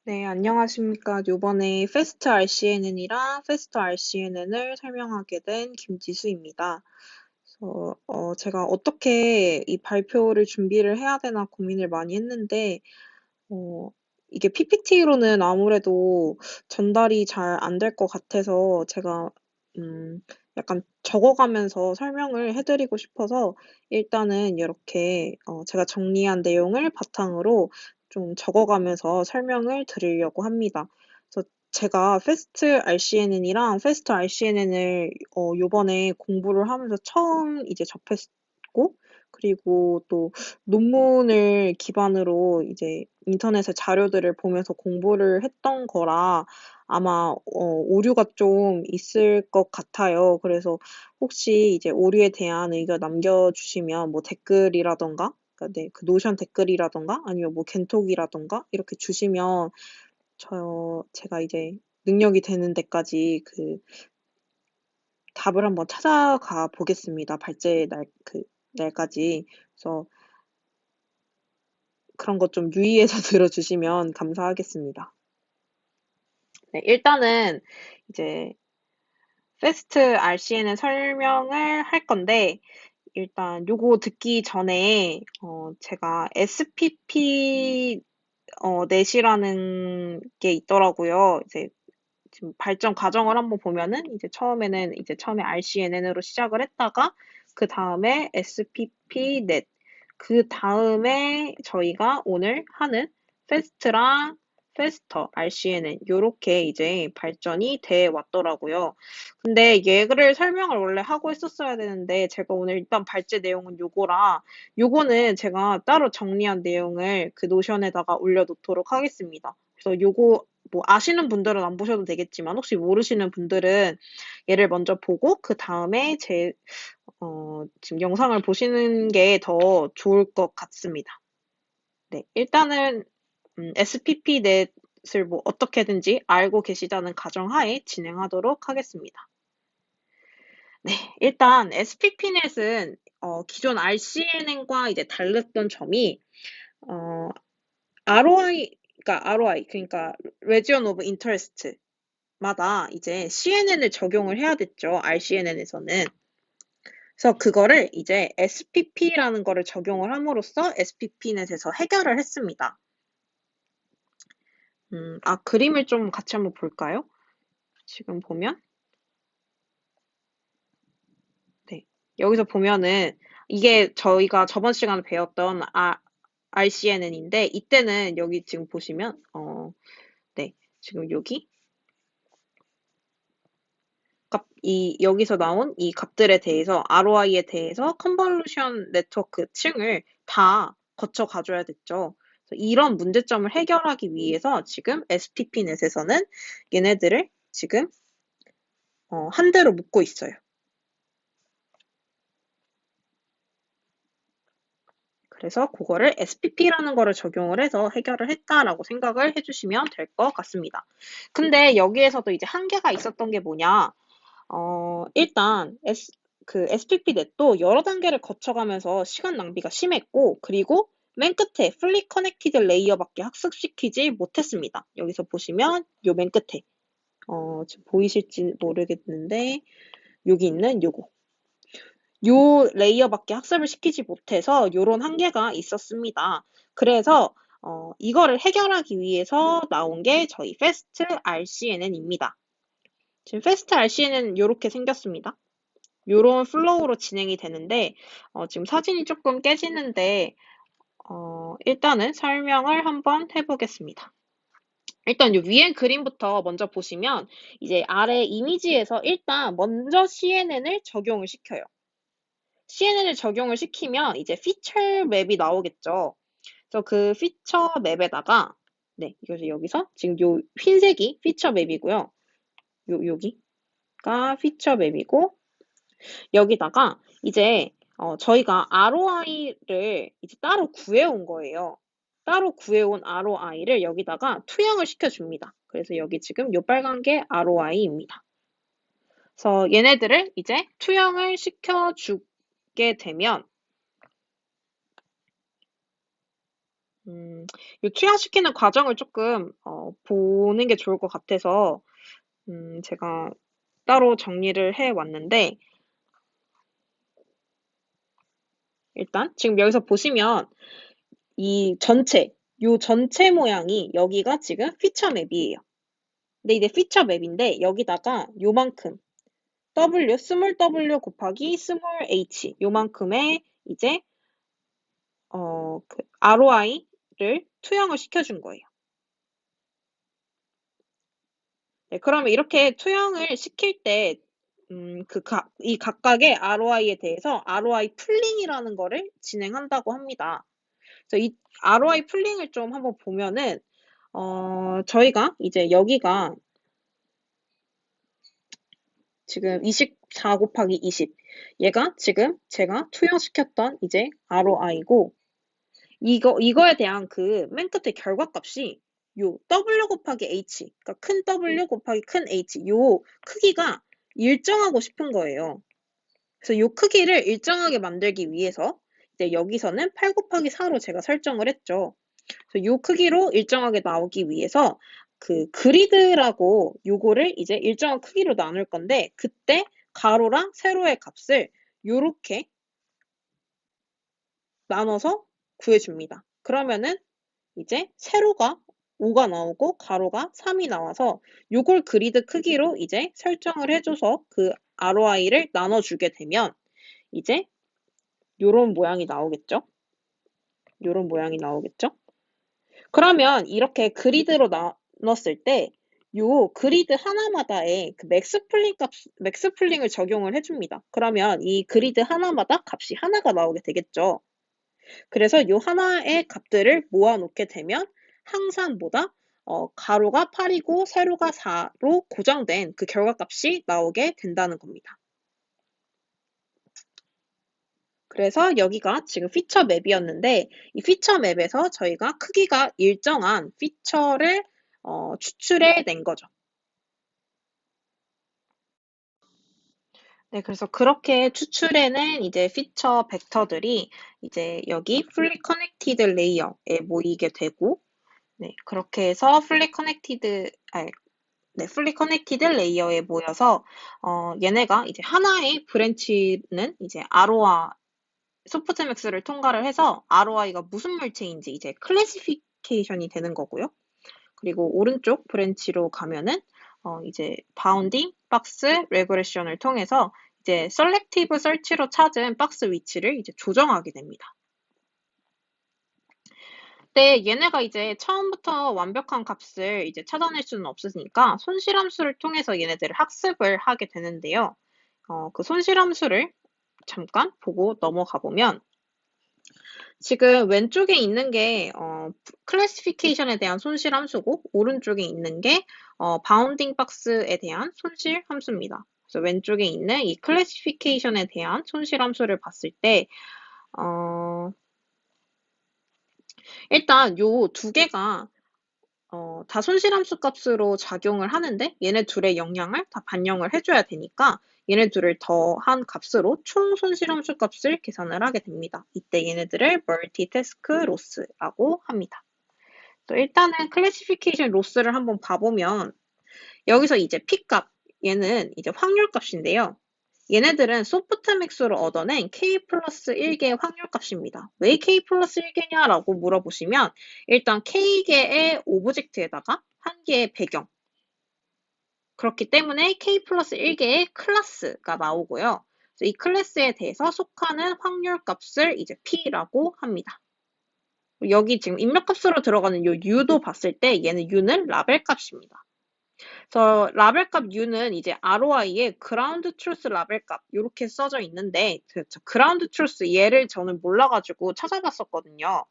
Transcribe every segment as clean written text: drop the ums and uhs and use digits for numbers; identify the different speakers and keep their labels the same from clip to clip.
Speaker 1: 네, 안녕하십니까. 요번에 페스트 RCNN이랑 페스트 RCNN을 설명하게 된 김지수입니다. 그래서 제가 어떻게 이 발표를 준비를 해야 되나 고민을 많이 했는데, 어, 이게 PPT로는 아무래도 전달이 잘 안 될 것 같아서 제가 약간 적어가면서 설명을 해드리고 싶어서 일단은 이렇게 제가 정리한 내용을 바탕으로 좀 적어가면서 설명을 드리려고 합니다. 그래서 제가 페스트 RCNN이랑 페스트 RCNN을 요번에 공부를 하면서 처음 이제 접했고, 그리고 또 논문을 기반으로 이제 인터넷에 자료들을 보면서 공부를 했던 거라 아마 오류가 좀 있을 것 같아요. 그래서 혹시 이제 오류에 대한 의견 남겨주시면 뭐 댓글이라던가, 그러니까 네, 그 노션 댓글이라던가 아니면 뭐 겐톡이라던가 이렇게 주시면 제가 이제 능력이 되는 데까지 그 답을 한번 찾아가 보겠습니다. 발제 날까지. 그래서 그런 것 좀 유의해서 들어주시면 감사하겠습니다. 네, 일단은 이제 페스트 RCNN 설명을 할 건데, 일단 요거 듣기 전에 제가 SPP 넷이라는 게 있더라고요. 이제 지금 발전 과정을 한번 보면은 이제 처음에 RCNN으로 시작을 했다가 그 다음에 SPP 넷, 그 다음에 저희가 오늘 하는 페스트랑 페스터, RCNN 요렇게 이제 발전이 돼 왔더라고요. 근데 얘를 설명을 원래 하고 했었어야 되는데 제가 오늘 일단 발제 내용은 요거라 요거는 제가 따로 정리한 내용을 그 노션에다가 올려놓도록 하겠습니다. 그래서 요거 뭐 아시는 분들은 안 보셔도 되겠지만 혹시 모르시는 분들은 얘를 먼저 보고 그 다음에 지금 영상을 보시는 게 더 좋을 것 같습니다. 네, 일단은 SPP 넷을 뭐 어떻게든지 알고 계시다는 가정하에 진행하도록 하겠습니다. 네, 일단 SPP 넷은 기존 RCNN과 이제 달랐던 점이 어, 그러니까 Region of Interest 마다 이제 CNN을 적용을 해야 됐죠. RCNN에서는. 그래서 그거를 이제 SPP라는 거를 적용을 함으로써 SPP넷에서 해결을 했습니다. 그림을 좀 같이 한번 볼까요? 지금 보면, 네. 여기서 보면은 이게 저희가 저번 시간에 배웠던 RCNN인데 이때는 여기 지금 보시면, 네. 지금 여기 여기서 나온 이 값들에 대해서 ROI에 대해서 컨볼루션 네트워크 층을 다 거쳐 가줘야 됐죠. 이런 문제점을 해결하기 위해서 지금 SPP넷에서는 얘네들을 지금 한 대로 묶고 있어요. 그래서 그거를 SPP라는 거를 적용을 해서 해결을 했다라고 생각을 해주시면 될 것 같습니다. 근데 여기에서도 이제 한계가 있었던 게 뭐냐? 일단 그 SPP 넷도 여러 단계를 거쳐가면서 시간 낭비가 심했고, 그리고 맨 끝에 fully connected 레이어밖에 학습시키지 못했습니다. 여기서 보시면 요 맨 끝에 지금 보이실지 모르겠는데 여기 있는 요 레이어밖에 학습을 시키지 못해서 요런 한계가 있었습니다. 그래서 이거를 해결하기 위해서 나온 게 저희 FAST RCNN입니다. 지금 FAST RCNN은 이렇게 생겼습니다. 요런 플로우로 진행이 되는데 지금 사진이 조금 깨지는데 일단은 설명을 한번 해보겠습니다. 일단 요 위에 그림부터 먼저 보시면 이제 아래 이미지에서 일단 먼저 CNN을 적용을 시켜요. CNN을 적용을 시키면 이제 피처 맵이 나오겠죠. 그래서 그 피처 맵에다가 네, 이것이 여기서 지금 요 흰색이 피처 맵이고요. 여기가 피처 맵이고 여기다가 이제 저희가 ROI를 이제 따로 구해온 거예요. 따로 구해온 ROI를 여기다가 투영을 시켜줍니다. 그래서 여기 지금 요 빨간 게 ROI입니다. 그래서 얘네들을 이제 투영을 시켜주게 되면 이 투영시키는 과정을 조금 보는 게 좋을 것 같아서 제가 따로 정리를 해 왔는데 일단 지금 여기서 보시면 요 전체 모양이 여기가 지금 피처 맵이에요. 근데 이제 피처 맵인데 여기다가 요만큼 스몰 w 곱하기 스몰 h 요만큼의 이제 ROI를 투영을 시켜준 거예요. 네, 그러면 이렇게 투영을 시킬 때, 이 각각의 ROI에 대해서 ROI 풀링이라는 거를 진행한다고 합니다. 그래서 이 ROI 풀링을 좀 한번 보면은, 저희가 이제 여기가 지금 24 곱하기 20. 얘가 지금 제가 투영시켰던 이제 ROI고, 이거에 대한 맨 끝에 결과값이 요 W 곱하기 H, 그러니까 큰 W 곱하기 큰 H, 요 크기가 일정하고 싶은 거예요. 그래서 요 크기를 일정하게 만들기 위해서 이제 여기서는 8 곱하기 4로 제가 설정을 했죠. 그래서 요 크기로 일정하게 나오기 위해서 그리드라고 요거를 이제 일정한 크기로 나눌 건데 그때 가로랑 세로의 값을 요렇게 나눠서 구해줍니다. 그러면은 이제 세로가 5가 나오고 가로가 3이 나와서 요걸 그리드 크기로 이제 설정을 해줘서 그 ROI를 나눠주게 되면 이제 요런 모양이 나오겠죠? 요런 모양이 나오겠죠? 그러면 이렇게 그리드로 나눴을 때 요 그리드 하나마다의 그 맥스 풀링을 적용을 해줍니다. 그러면 이 그리드 하나마다 값이 하나가 나오게 되겠죠. 그래서 요 하나의 값들을 모아놓게 되면 항상 가로가 8이고 세로가 4로 고정된 그 결과값이 나오게 된다는 겁니다. 그래서 여기가 지금 피처 맵이었는데 이 피처 맵에서 저희가 크기가 일정한 피처를 추출해 낸 거죠. 네, 그래서 그렇게 추출해낸 이제 피처 벡터들이 이제 여기 fully connected layer에 모이게 되고, 네, 그렇게 해서 fully connected layer에 모여서, 얘네가 이제 하나의 브랜치는 이제 RO와 소프트맥스를 통과를 해서 ROI가 무슨 물체인지 이제 클래시피케이션이 되는 거고요. 그리고 오른쪽 브랜치로 가면은 이제 바운딩 박스 레그레션을 통해서 이제 셀렉티브 설치로 찾은 박스 위치를 이제 조정하게 됩니다. 근데 얘네가 이제 처음부터 완벽한 값을 이제 찾아낼 수는 없으니까 손실함수를 통해서 얘네들을 학습을 하게 되는데요. 그 손실함수를 잠깐 보고 넘어가 보면 지금 왼쪽에 있는 게 클래시피케이션에 대한 손실 함수고 오른쪽에 있는 게 바운딩 박스에 대한 손실 함수입니다. 그래서 왼쪽에 있는 이 클래시피케이션에 대한 손실 함수를 봤을 때 일단 요 두 개가 다 손실함수 값으로 작용을 하는데 얘네 둘의 영향을 다 반영을 해줘야 되니까 얘네 둘을 더한 값으로 총 손실함수 값을 계산을 하게 됩니다. 이때 얘네들을 멀티태스크 로스라고 합니다. 또 일단은 클래시피케이션 로스를 한번 봐보면 여기서 이제 P값 얘는 이제 확률 값인데요. 얘네들은 소프트맥스로 얻어낸 K 플러스 1개의 확률 값입니다. 왜 K 플러스 1개냐라고 물어보시면 일단 K개의 오브젝트에다가 한 개의 배경 그렇기 때문에 K 플러스 1개의 클래스가 나오고요. 이 클래스에 대해서 속하는 확률 값을 이제 P라고 합니다. 여기 지금 입력값으로 들어가는 요 U도 봤을 때 얘는 U는 라벨 값입니다. 그래서 라벨값 U는 이제 ROI의 그라운드 트루스 라벨값 이렇게 써져 있는데 그라운드 트루스 얘를 저는 몰라가지고 찾아봤었거든요.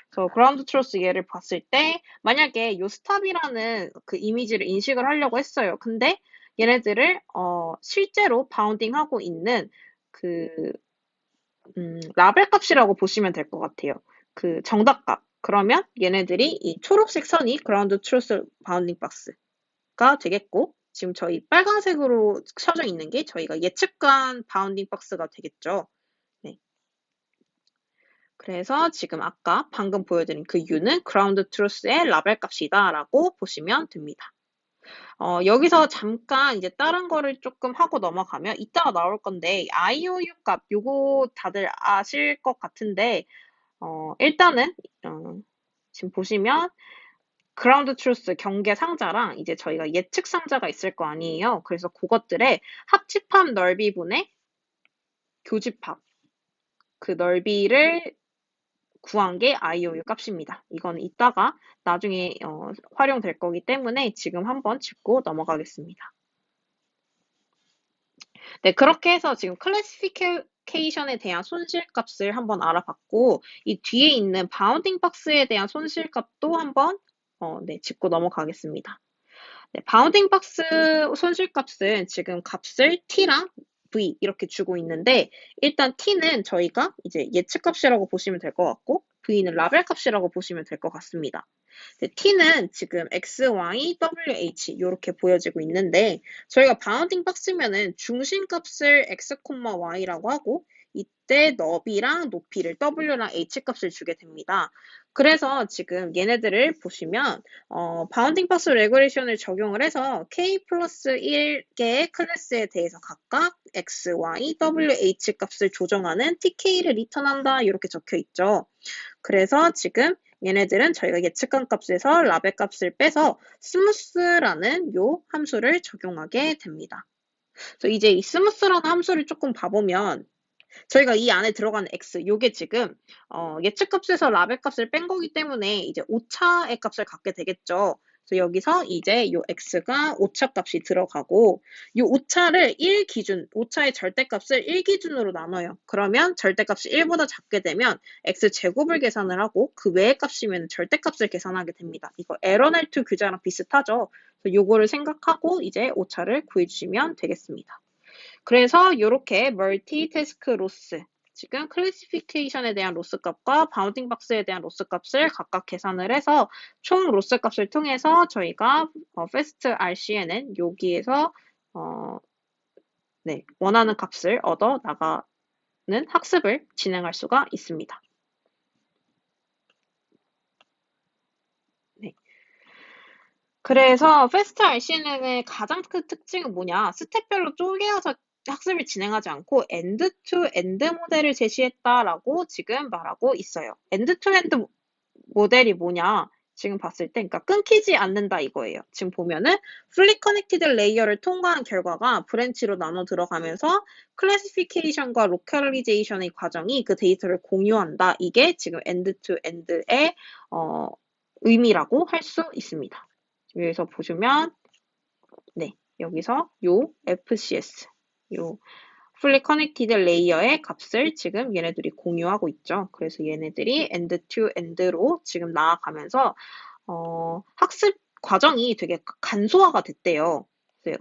Speaker 1: 그래서 그라운드 트루스 얘를 봤을 때 만약에 요 스탑이라는 그 이미지를 인식을 하려고 했어요. 근데 얘네들을 실제로 바운딩하고 있는 그 라벨 값이라고 보시면 될 것 같아요. 그 정답값. 그러면 얘네들이 이 초록색 선이 그라운드 트루스 바운딩 박스가 되겠고 지금 저희 빨간색으로 쳐져 있는 게 저희가 예측한 바운딩 박스가 되겠죠. 네. 그래서 지금 아까 방금 보여드린 그 U는 ground truth의 라벨 값이다 라고 보시면 됩니다. 여기서 잠깐 이제 다른 거를 조금 하고 넘어가면 이따가 나올 건데 IOU 값 요거 다들 아실 것 같은데 일단은 지금 보시면 ground truth 경계 상자랑 이제 저희가 예측 상자가 있을 거 아니에요. 그래서 그것들의 합집합 넓이분의 교집합 그 넓이를 구한 게 IOU 값입니다. 이거는 이따가 나중에 활용될 거기 때문에 지금 한번 짚고 넘어가겠습니다. 네, 그렇게 해서 지금 클래시피케이션에 대한 손실값을 한번 알아봤고 이 뒤에 있는 바운딩 박스에 대한 손실값도 한번 네, 짚고 넘어가겠습니다. 네, 바운딩 박스 손실값은 지금 값을 t랑 v 이렇게 주고 있는데 일단 t는 저희가 이제 예측값이라고 보시면 될 것 같고 v는 라벨 값이라고 보시면 될 것 같습니다. 네, t는 지금 x, y, w, h 이렇게 보여지고 있는데 저희가 바운딩 박스면은 중심값을 x, y라고 하고 이때 너비랑 높이를 w랑 h 값을 주게 됩니다. 그래서 지금 얘네들을 보시면 바운딩 박스 레귤레이션을 적용을 해서 k 플러스 1개의 클래스에 대해서 각각 x, y, w, h 값을 조정하는 tk를 리턴한다 이렇게 적혀 있죠. 그래서 지금 얘네들은 저희가 예측한 값에서 라벨 값을 빼서 스무스라는 요 함수를 적용하게 됩니다. 그래서 이제 이 스무스라는 함수를 조금 봐보면 저희가 이 안에 들어가는 x, 요게 지금 예측값에서 라벨 값을 뺀 거기 때문에 이제 오차의 값을 갖게 되겠죠. 그래서 여기서 이제 요 x가 오차 값이 들어가고 요 오차를 1 기준, 오차의 절대값을 1 기준으로 나눠요. 그러면 절대값이 1보다 작게 되면 x 제곱을 계산을 하고 그 외의 값이면 절대값을 계산하게 됩니다. 이거 에러넬2 규제랑 비슷하죠. 그래서 요거를 생각하고 이제 오차를 구해주시면 되겠습니다. 그래서 이렇게 멀티태스크 로스, 지금 클래시피케이션에 대한 로스 값과 바운딩 박스에 대한 로스 값을 각각 계산을 해서 총 로스 값을 통해서 저희가 패스트 RCN은 여기에서 네, 원하는 값을 얻어 나가는 학습을 진행할 수가 있습니다. 네. 그래서 패스트 RCNN의 가장 큰 특징은 뭐냐? 스텝별로 쪼개어서 학습을 진행하지 않고 엔드-투-엔드 모델을 제시했다라고 지금 말하고 있어요. 엔드-투-엔드 모델이 뭐냐? 지금 봤을 때, 그러니까 끊기지 않는다 이거예요. 지금 보면은 fully connected 레이어를 통과한 결과가 브랜치로 나눠 들어가면서 클래시피케이션과 로컬리제이션의 과정이 그 데이터를 공유한다. 이게 지금 엔드-투-엔드의 의미라고 할 수 있습니다. 여기서 보시면 네, 여기서 요 FCS, 요 fully connected 레이어의 값을 지금 얘네들이 공유하고 있죠. 그래서 얘네들이 end to end로 지금 나아가면서 학습 과정이 되게 간소화가 됐대요.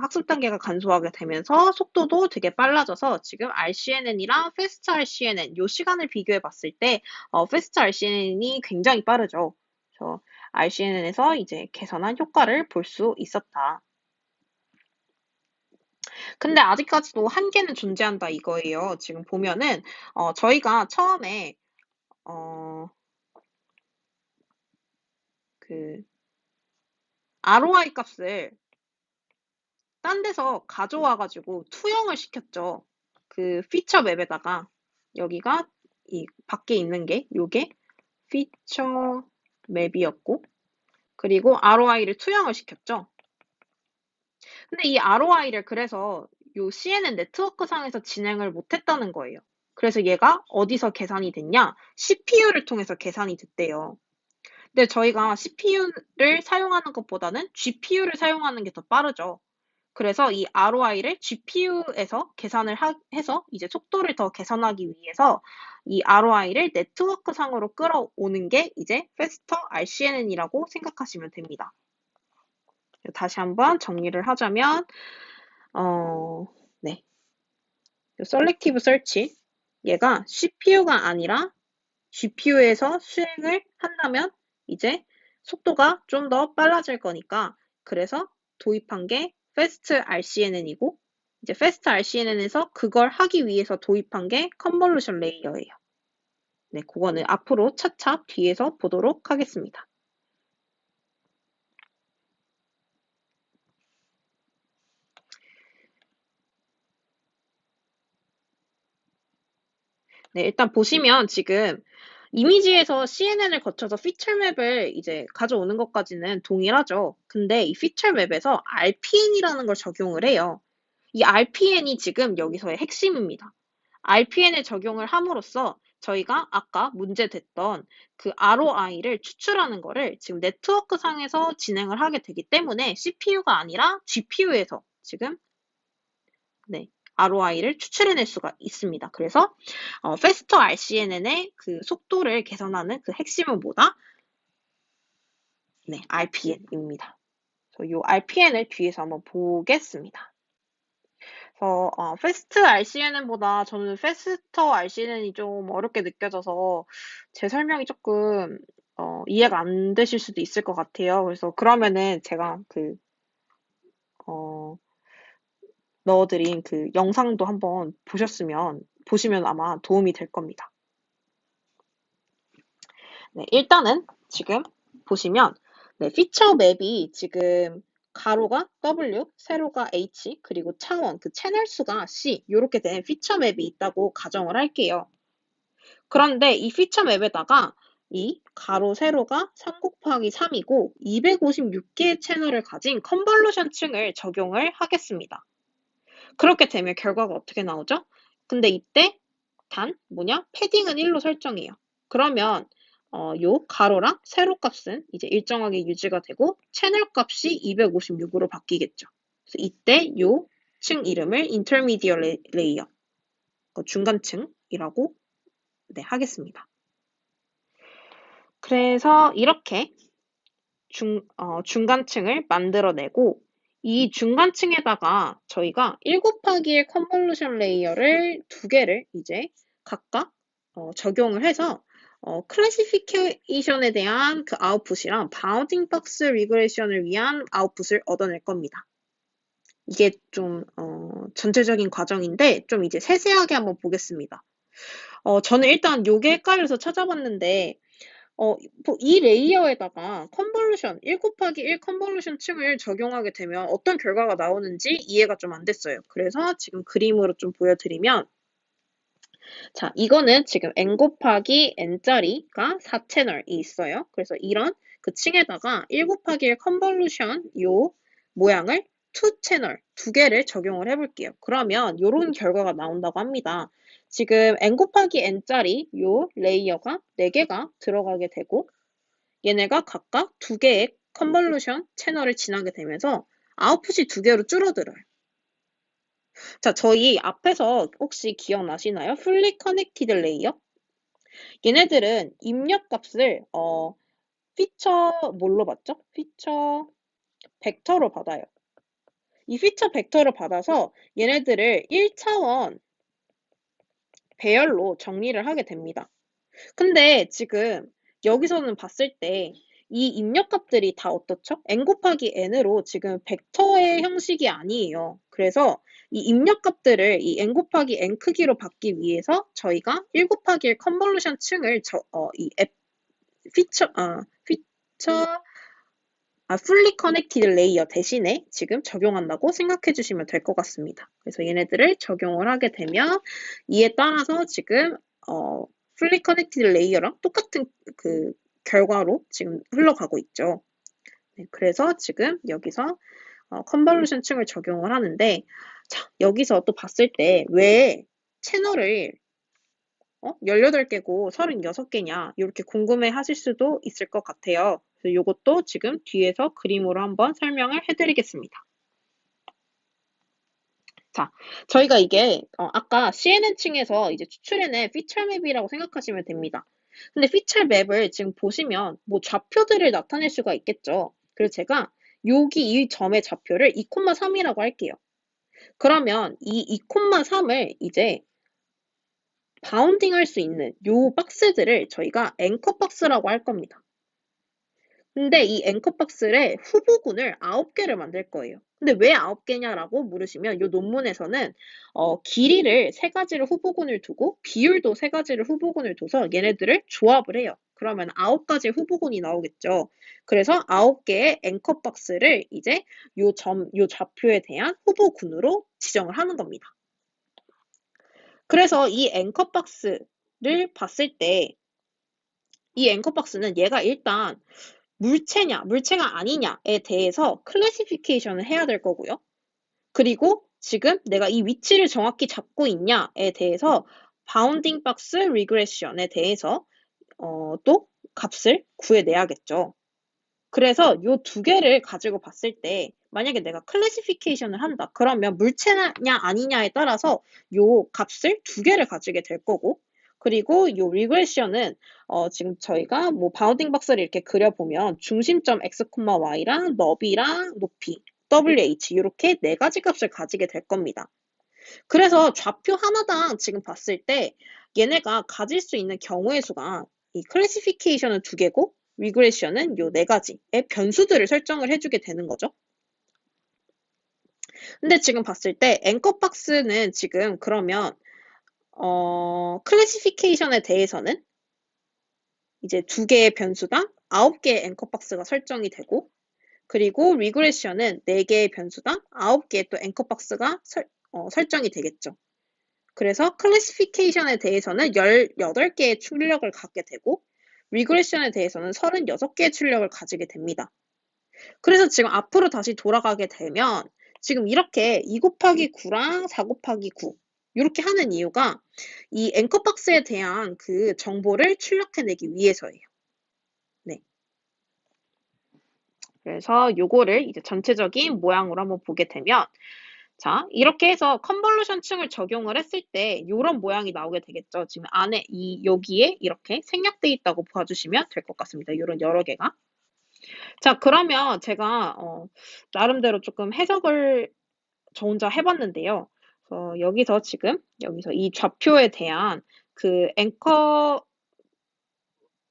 Speaker 1: 학습 단계가 간소하게 되면서 속도도 되게 빨라져서 지금 RCNN이랑 Fast RCNN 요 시간을 비교해 봤을 때 Fast RCNN이 굉장히 빠르죠. 그래서 RCNN에서 이제 개선한 효과를 볼 수 있었다. 근데 아직까지도 한계는 존재한다 이거예요. 지금 보면은 저희가 처음에 그 ROI 값을 딴 데서 가져와 가지고 투영을 시켰죠. 그 피처 맵에다가 여기가 이 밖에 있는 게 요게 피처 맵이었고 그리고 ROI를 투영을 시켰죠. 근데 이 ROI를 그래서 요 CNN 네트워크 상에서 진행을 못했다는 거예요. 그래서 얘가 어디서 계산이 됐냐? CPU를 통해서 계산이 됐대요. 근데 저희가 CPU를 사용하는 것보다는 GPU를 사용하는 게 더 빠르죠. 그래서 이 ROI를 GPU에서 계산을 해서 이제 속도를 더 개선하기 위해서 이 ROI를 네트워크 상으로 끌어오는 게 이제 Faster RCNN이라고 생각하시면 됩니다. 다시 한번 정리를 하자면 네. 셀렉티브 설치 얘가 CPU가 아니라 GPU에서 수행을 한다면 이제 속도가 좀 더 빨라질 거니까 그래서 도입한 게 Fast RCNN이고 이제 Fast RCNN에서 그걸 하기 위해서 도입한 게 컨볼루션 레이어예요. 네, 그거는 앞으로 차차 뒤에서 보도록 하겠습니다. 네, 일단 보시면 지금 이미지에서 CNN을 거쳐서 피처 맵을 이제 가져오는 것까지는 동일하죠. 근데 이 피처 맵에서 RPN이라는 걸 적용을 해요. 이 RPN이 지금 여기서의 핵심입니다. RPN을 적용을 함으로써 저희가 아까 문제됐던 그 ROI를 추출하는 거를 지금 네트워크 상에서 진행을 하게 되기 때문에 CPU가 아니라 GPU에서 지금 네, ROI를 추출해낼 수가 있습니다. 그래서 Faster RCNN의 그 속도를 개선하는 그 핵심은 뭐다? 네, RPN입니다. 이 RPN을 뒤에서 한번 보겠습니다. 그래서 Fast RCNN보다 저는 Faster RCNN이 좀 어렵게 느껴져서 제 설명이 조금 이해가 안 되실 수도 있을 것 같아요. 그래서 그러면은 제가 그 넣어드린 그 영상도 한번 보시면 아마 도움이 될 겁니다. 네, 일단은 지금 보시면 네, 피처 맵이 지금 가로가 W, 세로가 H, 그리고 차원, 그 채널 수가 C 이렇게 된 피처 맵이 있다고 가정을 할게요. 그런데 이 피처 맵에다가 이 가로, 세로가 3 곱하기 3이고 256개의 채널을 가진 컨볼루션 층을 적용을 하겠습니다. 그렇게 되면 결과가 어떻게 나오죠? 근데 이때 단 뭐냐? 패딩은 1로 설정해요. 그러면 요 가로랑 세로 값은 이제 일정하게 유지가 되고 채널 값이 256으로 바뀌겠죠. 그래서 이때 요 층 이름을 intermediate layer, 중간층이라고 네, 하겠습니다. 그래서 이렇게 중간층을 만들어내고 이 중간층에다가 저희가 1 곱하기 1 컨볼루션 레이어를 2개를 이제 각각 적용을 해서 클래시피케이션에 대한 그 아웃풋이랑 바운딩 박스 리그레이션을 위한 아웃풋을 얻어낼 겁니다. 이게 좀 전체적인 과정인데 좀 이제 세세하게 한번 보겠습니다. 저는 일단 요게 헷갈려서 찾아봤는데 이 레이어에다가 컨볼루션, 1 곱하기 1 컨볼루션 층을 적용하게 되면 어떤 결과가 나오는지 이해가 좀 안 됐어요. 그래서 지금 그림으로 좀 보여드리면 자, 이거는 지금 n 곱하기 n짜리가 4채널이 있어요. 그래서 이런 그 층에다가 1 곱하기 1 컨볼루션 요 모양을 2채널, 2개를 적용을 해볼게요. 그러면 요런 결과가 나온다고 합니다. 지금 n 곱하기 n짜리 요 레이어가 4개가 들어가게 되고 얘네가 각각 2개의 컨볼루션 채널을 지나게 되면서 아웃풋이 2개로 줄어들어요. 자, 저희 앞에서 혹시 기억나시나요? fully connected layer? 얘네들은 입력값을 피처 뭘로 받죠? 피처 벡터로 받아요. 이 피처 벡터를 받아서 얘네들을 1차원 배열로 정리를 하게 됩니다. 근데 지금 여기서는 봤을 때 이 입력값들이 다 어떻죠? n 곱하기 n으로 지금 벡터의 형식이 아니에요. 그래서 이 입력값들을 이 n 곱하기 n 크기로 받기 위해서 저희가 1 곱하기 1 컨볼루션 층을 fully connected layer 대신에 지금 적용한다고 생각해 주시면 될 것 같습니다. 그래서 얘네들을 적용을 하게 되면 이에 따라서 지금 fully connected layer랑 똑같은 그 결과로 지금 흘러가고 있죠. 네, 그래서 지금 여기서 컨볼루션 층을 적용을 하는데 자, 여기서 또 봤을 때 왜 채널을 18개고 36개냐 이렇게 궁금해 하실 수도 있을 것 같아요. 그래서 이것도 지금 뒤에서 그림으로 한번 설명을 해드리겠습니다. 자, 저희가 이게 아까 CNN층에서 이제 추출해낸 피처 맵이라고 생각하시면 됩니다. 근데 피처 맵을 지금 보시면 뭐 좌표들을 나타낼 수가 있겠죠. 그래서 제가 여기 이 점의 좌표를 2,3이라고 할게요. 그러면 이 2,3을 이제 바운딩 할 수 있는 요 박스들을 저희가 앵커 박스라고 할 겁니다. 근데 이 앵커 박스에 후보군을 9개를 만들 거예요. 근데 왜 9개냐라고 물으시면 이 논문에서는 길이를 3가지를 후보군을 두고 비율도 3가지를 후보군을 둬서 얘네들을 조합을 해요. 그러면 9가지의 후보군이 나오겠죠. 그래서 9개의 앵커 박스를 이제 요 좌표에 대한 후보군으로 지정을 하는 겁니다. 그래서 이 앵커 박스를 봤을 때 이 앵커 박스는 얘가 일단 물체냐, 물체가 아니냐에 대해서 클래시피케이션을 해야 될 거고요. 그리고 지금 내가 이 위치를 정확히 잡고 있냐에 대해서 바운딩 박스 리그레션에 대해서 또 값을 구해내야겠죠. 그래서 요 2개를 가지고 봤을 때 만약에 내가 클래시피케이션을 한다. 그러면 물체냐 아니냐에 따라서 요 값을 2개를 가지게 될 거고 그리고 요 리그레션은 지금 저희가 뭐 바운딩 박스를 이렇게 그려보면 중심점 x, y랑 너비랑 높이 wh 이렇게 4가지 값을 가지게 될 겁니다. 그래서 좌표 하나당 지금 봤을 때 얘네가 가질 수 있는 경우의 수가 이 클래시피케이션은 2개고 리그레션은 요 4가지의 변수들을 설정을 해주게 되는 거죠. 근데 지금 봤을 때 앵커 박스는 지금 그러면 클래시피케이션에 대해서는 이제 2개의 변수당 9개의 앵커 박스가 설정이 되고 그리고 리그레션은 4개의 변수당 9개의 또 앵커 박스가 설정이 되겠죠. 그래서 클래시피케이션에 대해서는 18개의 출력을 갖게 되고 리그레션에 대해서는 36개의 출력을 가지게 됩니다. 그래서 지금 앞으로 다시 돌아가게 되면 지금 이렇게 2 곱하기 9랑 4 곱하기 9 이렇게 하는 이유가 이 앵커 박스에 대한 그 정보를 출력해내기 위해서예요. 네. 그래서 요거를 이제 전체적인 모양으로 한번 보게 되면 자, 이렇게 해서 컨볼루션 층을 적용을 했을 때 이런 모양이 나오게 되겠죠. 지금 안에 여기에 이렇게 생략돼 있다고 봐주시면 될 것 같습니다. 이런 여러 개가. 자, 그러면 제가 나름대로 조금 해석을 저 혼자 해봤는데요. 여기서 이 좌표에 대한 그 앵커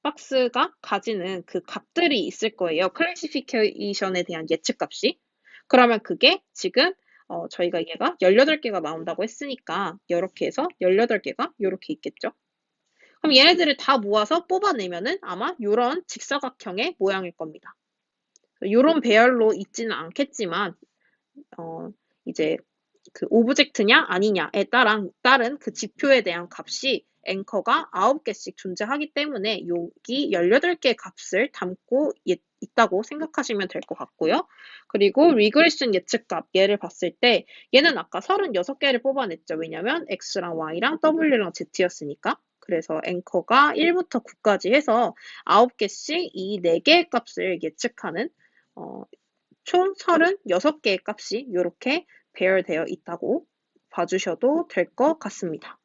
Speaker 1: 박스가 가지는 그 값들이 있을 거예요. 클래시피케이션에 대한 예측값이. 그러면 그게 지금 저희가 얘가 18개가 나온다고 했으니까 이렇게 해서 18개가 이렇게 있겠죠. 그럼 얘네들을 다 모아서 뽑아내면은 아마 이런 직사각형의 모양일 겁니다. 이런 배열로 있지는 않겠지만 이제 그 오브젝트냐 아니냐에 따른 그 지표에 대한 값이 앵커가 9개씩 존재하기 때문에 여기 18개의 값을 담고 있다고 생각하시면 될 것 같고요. 그리고 리그레션 예측값 얘를 봤을 때 얘는 아까 36개를 뽑아냈죠. 왜냐면 x랑 y랑 w랑 z였으니까. 그래서 앵커가 1부터 9까지 해서 9개씩 이 4개의 값을 예측하는 총 36개의 값이 이렇게 배열되어 있다고 봐주셔도 될 것 같습니다.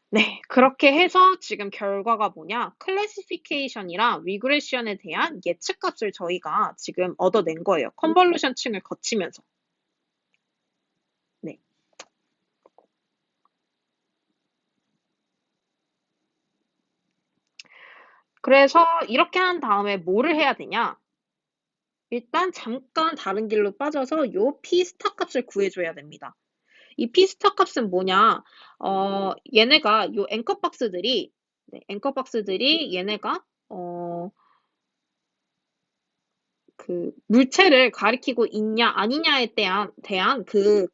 Speaker 1: 네, 그렇게 해서 지금 결과가 뭐냐? 클래시피케이션이랑 리그레션에 대한 예측값을 저희가 지금 얻어낸 거예요. 컨볼루션 층을 거치면서. 네. 그래서 이렇게 한 다음에 뭐를 해야 되냐? 일단 잠깐 다른 길로 빠져서 요 P 스타 값을 구해줘야 됩니다. 이 P 스타 값은 뭐냐? 얘네가 요 앵커 박스들이 얘네가 그 물체를 가리키고 있냐 아니냐에 대한 그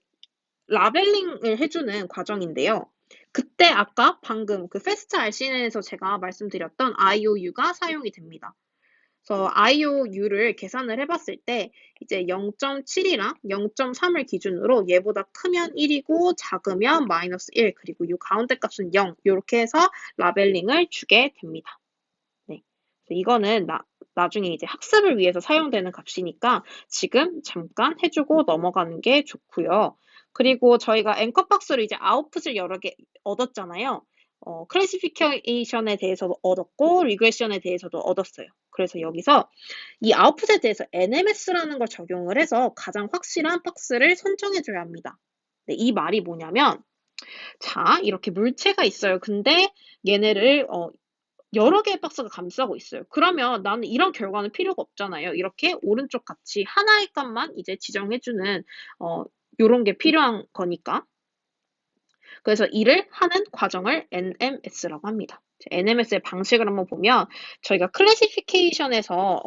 Speaker 1: 라벨링을 해주는 과정인데요. 그때 아까 방금 그 FAST RCN에서 제가 말씀드렸던 IOU가 사용이 됩니다. 그래서 IOU를 계산을 해봤을 때 이제 0.7이랑 0.3을 기준으로 얘보다 크면 1이고 작으면 -1 그리고 이 가운데 값은 0 이렇게 해서 라벨링을 주게 됩니다. 네. 이거는 나중에 이제 학습을 위해서 사용되는 값이니까 지금 잠깐 해주고 넘어가는 게 좋고요. 그리고 저희가 앵커 박스로 이제 아웃풋을 여러 개 얻었잖아요. 클래시피케이션에 대해서도 얻었고 리그레션에 대해서도 얻었어요. 그래서 여기서 이 아웃풋에 대해서 NMS라는 걸 적용을 해서 가장 확실한 박스를 선정해줘야 합니다. 네, 이 말이 뭐냐면 자 이렇게 물체가 있어요. 근데 얘네를 여러 개의 박스가 감싸고 있어요. 그러면 나는 이런 결과는 필요가 없잖아요. 이렇게 오른쪽 같이 하나의 값만 이제 지정해주는 요런 게 필요한 거니까. 그래서 일을 하는 과정을 NMS라고 합니다. NMS의 방식을 한번 보면 저희가 클래시피케이션에서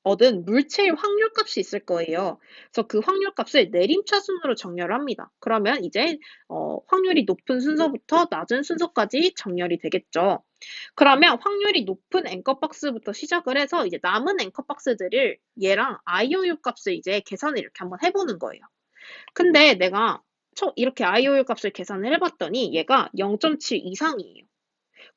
Speaker 1: 얻은 물체의 확률값이 있을 거예요. 그래서 그 확률값을 내림차순으로 정렬을 합니다. 그러면 이제 확률이 높은 순서부터 낮은 순서까지 정렬이 되겠죠. 그러면 확률이 높은 앵커박스부터 시작을 해서 이제 남은 앵커박스들을 얘랑 IOU 값을 이제 계산을 이렇게 한번 해보는 거예요. 근데 내가 이렇게 IOU 값을 계산을 해봤더니 얘가 0.7 이상이에요.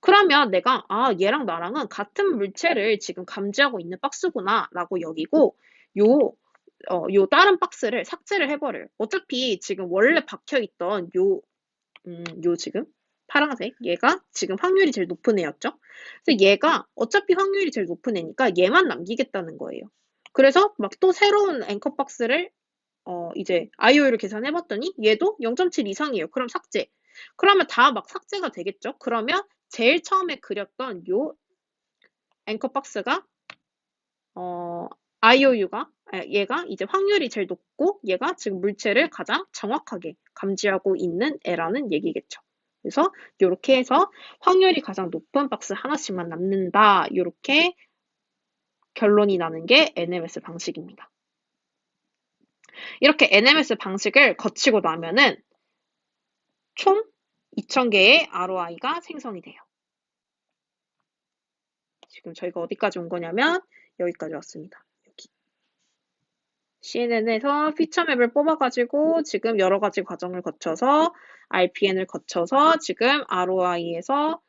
Speaker 1: 그러면 내가 얘랑 나랑은 같은 물체를 지금 감지하고 있는 박스구나 라고 여기고 요 다른 박스를 삭제를 해버려요. 어차피 지금 원래 박혀있던 요 지금 파란색 얘가 지금 확률이 제일 높은 애였죠. 그래서 얘가 어차피 확률이 제일 높은 애니까 얘만 남기겠다는 거예요. 그래서 막 또 새로운 앵커 박스를 이제 IOU를 계산해봤더니 얘도 0.7 이상이에요. 그럼 삭제. 그러면 다 막 삭제가 되겠죠. 그러면 제일 처음에 그렸던 요 앵커 박스가 IOU가 얘가 이제 확률이 제일 높고 얘가 지금 물체를 가장 정확하게 감지하고 있는 애라는 얘기겠죠. 그래서 이렇게 해서 확률이 가장 높은 박스 하나씩만 남는다. 이렇게 결론이 나는 게 NMS 방식입니다. 이렇게 NMS 방식을 거치고 나면은 총 2000개의 ROI가 생성이 돼요. 지금 저희가 어디까지 온 거냐면 여기까지 왔습니다. 여기. CNN에서 피처맵을 뽑아가지고 지금 여러 가지 과정을 거쳐서 RPN을 거쳐서 지금 ROI에서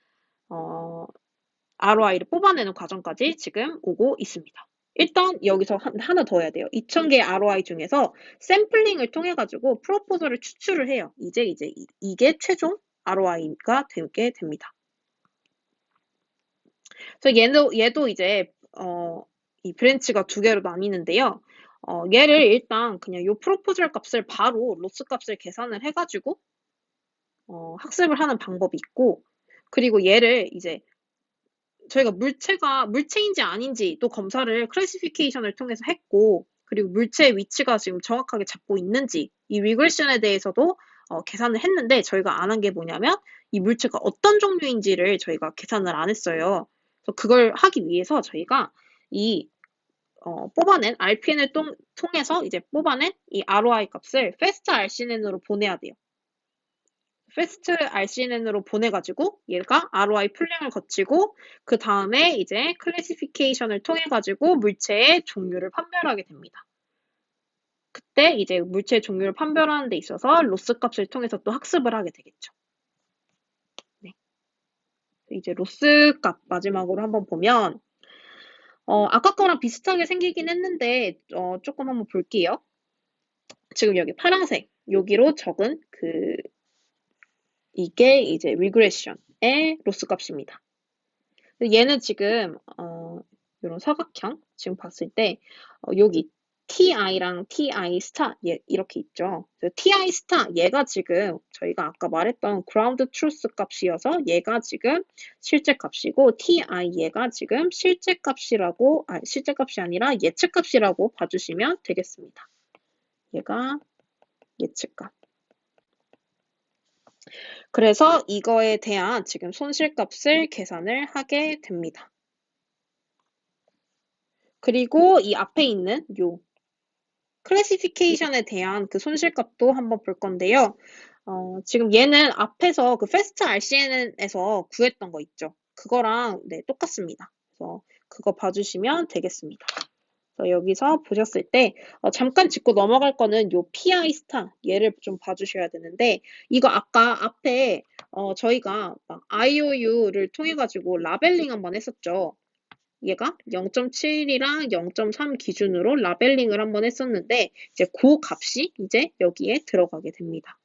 Speaker 1: ROI를 뽑아내는 과정까지 지금 오고 있습니다. 일단 여기서 하나 더 해야 돼요. 2000개의 ROI 중에서 샘플링을 통해 가지고 프로포설을 추출을 해요. 이제 이게 최종 ROI가 되게 됩니다. 그래서 얘도 이제 이 브랜치가 두 개로 나뉘는데요. 얘를 일단 그냥 요 프로포절 값을 바로 로스 값을 계산을 해가지고 학습을 하는 방법이 있고, 그리고 얘를 이제 저희가 물체인지 아닌지 또 검사를 클래시피케이션을 통해서 했고, 그리고 물체의 위치가 지금 정확하게 잡고 있는지 이 리그레션에 대해서도 계산을 했는데 저희가 안 한 게 뭐냐면 이 물체가 어떤 종류인지를 저희가 계산을 안 했어요. 그래서 그걸 하기 위해서 저희가 이 뽑아낸 RPN을 통해서 이제 뽑아낸 이 ROI 값을 fast RCNN으로 보내야 돼요. fast RCNN으로 보내가지고 얘가 ROI 풀링을 거치고 그 다음에 이제 클래시피케이션을 통해가지고 물체의 종류를 판별하게 됩니다. 그때 이제 물체의 종류를 판별하는 데 있어서 로스 값을 통해서 또 학습을 하게 되겠죠. 네. 이제 로스 값 마지막으로 한번 보면 아까 거랑 비슷하게 생기긴 했는데 조금 한번 볼게요. 지금 여기 파란색 여기로 적은 이게 이제 리그레션의 로스 값입니다. 얘는 지금 이런 사각형 지금 봤을 때 여기 TI랑 TI 스타 이렇게 있죠. TI 스타 얘가 지금 저희가 아까 말했던 ground truth 값이어서 얘가 지금 실제 값이고 TI 얘가 지금 실제 값이 아니라 예측 값이라고 봐주시면 되겠습니다. 얘가 예측값. 그래서 이거에 대한 지금 손실값을 계산을 하게 됩니다. 그리고 이 앞에 있는 요 클래시피케이션에 대한 그 손실값도 한번 볼 건데요. 지금 얘는 앞에서 그 fast RCN에서 구했던 거 있죠. 그거랑 네, 똑같습니다. 그래서 그거 봐주시면 되겠습니다. 그래서 여기서 보셨을 때 잠깐 짚고 넘어갈 거는 요 PI 스타 얘를 좀 봐주셔야 되는데 이거 아까 앞에 저희가 막 IOU를 통해 가지고 라벨링 한번 했었죠. 얘가 0.7이랑 0.3 기준으로 라벨링을 한번 했었는데 이제 그 값이 이제 여기에 들어가게 됩니다.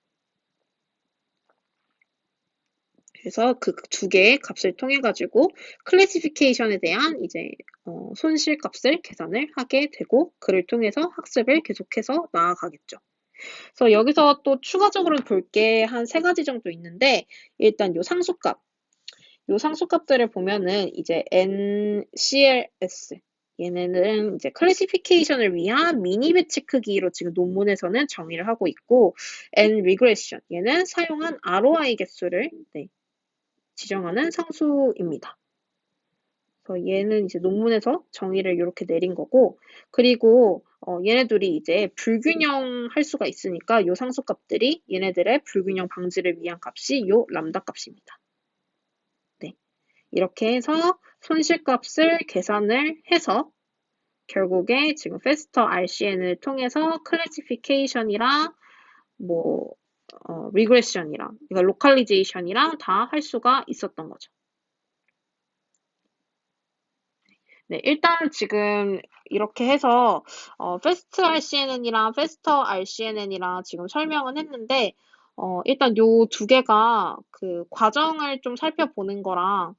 Speaker 1: 그래서 그 두 개의 값을 통해 가지고 클래시피케이션에 대한 이제 손실 값을 계산을 하게 되고 그를 통해서 학습을 계속해서 나아가겠죠. 그래서 여기서 또 추가적으로 볼 게 한 3가지 정도 있는데 일단 요 상수값 요 상수값들을 보면은 이제 NCLS 얘네는 이제 클래시피케이션을 위한 미니 배치 크기로 지금 논문에서는 정의를 하고 있고 N regression 얘는 사용한 ROI 개수를 지정하는 상수입니다. 그래서 얘는 이제 논문에서 정의를 이렇게 내린 거고 그리고 얘네들이 이제 불균형 할 수가 있으니까 요 상수값들이 얘네들의 불균형 방지를 위한 값이 요 람다 값입니다. 네. 이렇게 해서 손실값을 계산을 해서 결국에 지금 페스터 RCN을 통해서 클래시피케이션이랑 뭐 리그레션이랑 그러니까 로컬리제이션이랑 다 할 수가 있었던 거죠. 네, 일단 지금 이렇게 해서 패스트 RCNN이랑 페스터 RCNN이랑 지금 설명은 했는데 일단 요 두 개가 그 과정을 좀 살펴보는 거랑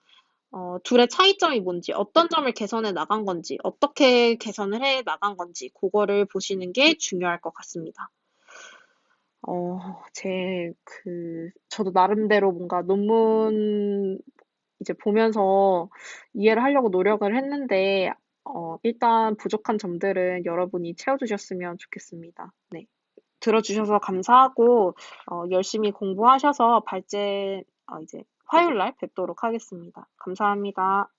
Speaker 1: 둘의 차이점이 뭔지, 어떤 점을 개선해 나간 건지, 어떻게 개선을 해 나간 건지, 그거를 보시는 게 중요할 것 같습니다. 저도 나름대로 뭔가 논문 이제 보면서 이해를 하려고 노력을 했는데, 일단 부족한 점들은 여러분이 채워주셨으면 좋겠습니다. 네. 들어주셔서 감사하고, 열심히 공부하셔서 이제 화요일 날 뵙도록 하겠습니다. 감사합니다.